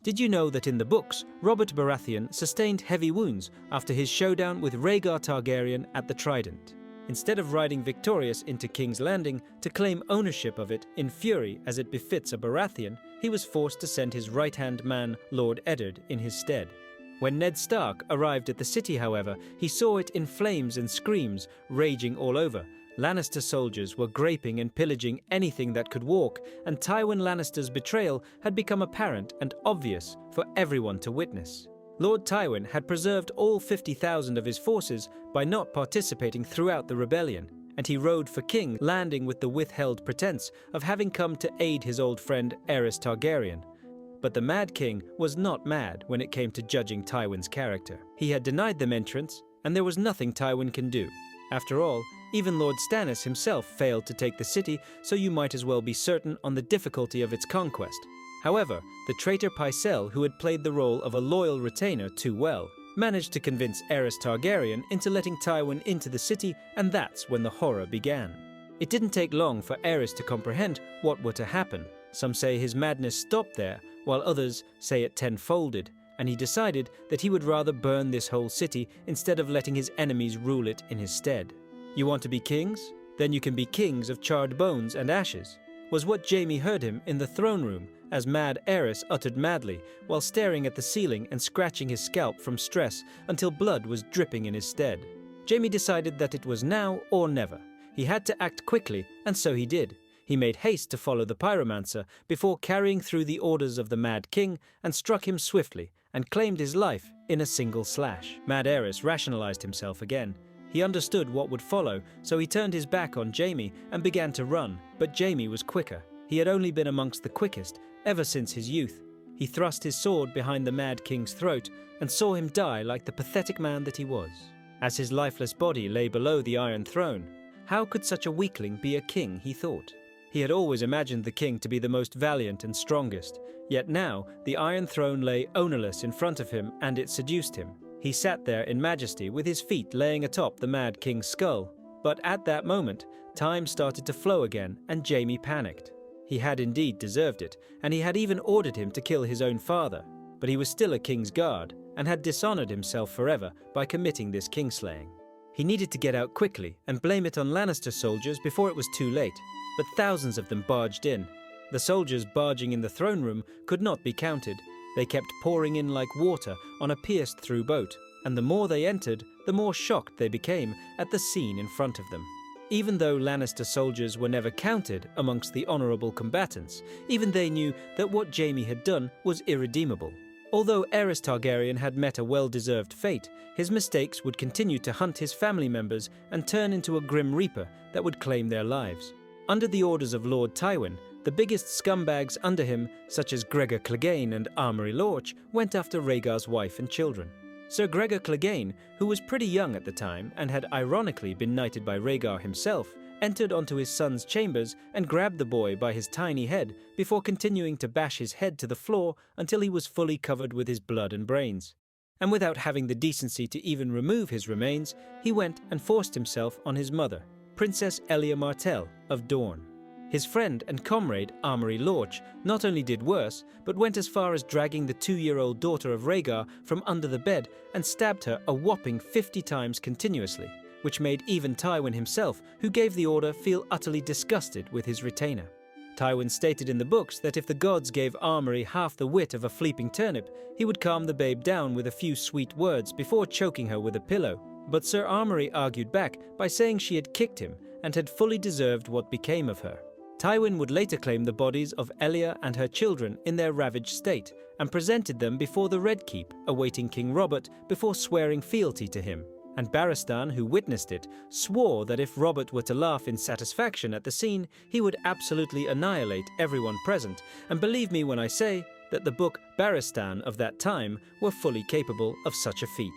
Did you know that in the books, Robert Baratheon sustained heavy wounds after his showdown with Rhaegar Targaryen at the Trident? Instead of riding victorious into King's Landing to claim ownership of it in fury as it befits a Baratheon, he was forced to send his right-hand man, Lord Eddard, in his stead. When Ned Stark arrived at the city, however, he saw it in flames and screams, raging all over. Lannister soldiers were graping and pillaging anything that could walk, and Tywin Lannister's betrayal had become apparent and obvious for everyone to witness. Lord Tywin had preserved all 50,000 of his forces by not participating throughout the rebellion, and he rode for king, landing with the withheld pretense of having come to aid his old friend Aerys Targaryen. But the Mad King was not mad when it came to judging Tywin's character. He had denied them entrance, and there was nothing Tywin can do. After all, even Lord Stannis himself failed to take the city, so you might as well be certain on the difficulty of its conquest. However, the traitor Pycelle, who had played the role of a loyal retainer too well, managed to convince Aerys Targaryen into letting Tywin into the city, and that's when the horror began. It didn't take long for Aerys to comprehend what were to happen. Some say his madness stopped there, while others say it tenfolded, and he decided that he would rather burn this whole city instead of letting his enemies rule it in his stead. You want to be kings? Then you can be kings of charred bones and ashes, was what Jaime heard him in the throne room as Mad Aerys uttered madly while staring at the ceiling and scratching his scalp from stress until blood was dripping in his stead. Jaime decided that it was now or never. He had to act quickly, and so he did. He made haste to follow the pyromancer before carrying through the orders of the Mad King and struck him swiftly and claimed his life in a single slash. Mad Aerys rationalized himself again. He understood what would follow, so he turned his back on Jaime and began to run, but Jaime was quicker. He had only been amongst the quickest ever since his youth. He thrust his sword behind the Mad King's throat and saw him die like the pathetic man that he was. As his lifeless body lay below the Iron Throne, how could such a weakling be a king, he thought. He had always imagined the king to be the most valiant and strongest, yet now the Iron Throne lay ownerless in front of him and it seduced him. He sat there in majesty with his feet laying atop the Mad King's skull, but at that moment, time started to flow again and Jaime panicked. He had indeed deserved it, and he had even ordered him to kill his own father, but he was still a king's guard and had dishonored himself forever by committing this kingslaying. He needed to get out quickly and blame it on Lannister soldiers before it was too late, but thousands of them barged in. The soldiers barging in the throne room could not be counted. They kept pouring in like water on a pierced-through boat, and the more they entered, the more shocked they became at the scene in front of them. Even though Lannister soldiers were never counted amongst the honourable combatants, even they knew that what Jaime had done was irredeemable. Although Aerys Targaryen had met a well-deserved fate, his mistakes would continue to hunt his family members and turn into a grim reaper that would claim their lives. Under the orders of Lord Tywin, the biggest scumbags under him, such as Gregor Clegane and Amory Lorch, went after Rhaegar's wife and children. Sir Gregor Clegane, who was pretty young at the time and had ironically been knighted by Rhaegar himself, entered onto his son's chambers and grabbed the boy by his tiny head before continuing to bash his head to the floor until he was fully covered with his blood and brains. And without having the decency to even remove his remains, he went and forced himself on his mother, Princess Elia Martell of Dorne. His friend and comrade, Amory Lorch, not only did worse, but went as far as dragging the 2-year-old daughter of Rhaegar from under the bed and stabbed her a whopping 50 times continuously, which made even Tywin himself, who gave the order, feel utterly disgusted with his retainer. Tywin stated in the books that if the gods gave Amory half the wit of a fleeping turnip, he would calm the babe down with a few sweet words before choking her with a pillow. But Sir Amory argued back by saying she had kicked him and had fully deserved what became of her. Tywin would later claim the bodies of Elia and her children in their ravaged state and presented them before the Red Keep, awaiting King Robert before swearing fealty to him. And Barristan, who witnessed it, swore that if Robert were to laugh in satisfaction at the scene, he would absolutely annihilate everyone present, and believe me when I say that the book Barristan of that time were fully capable of such a feat.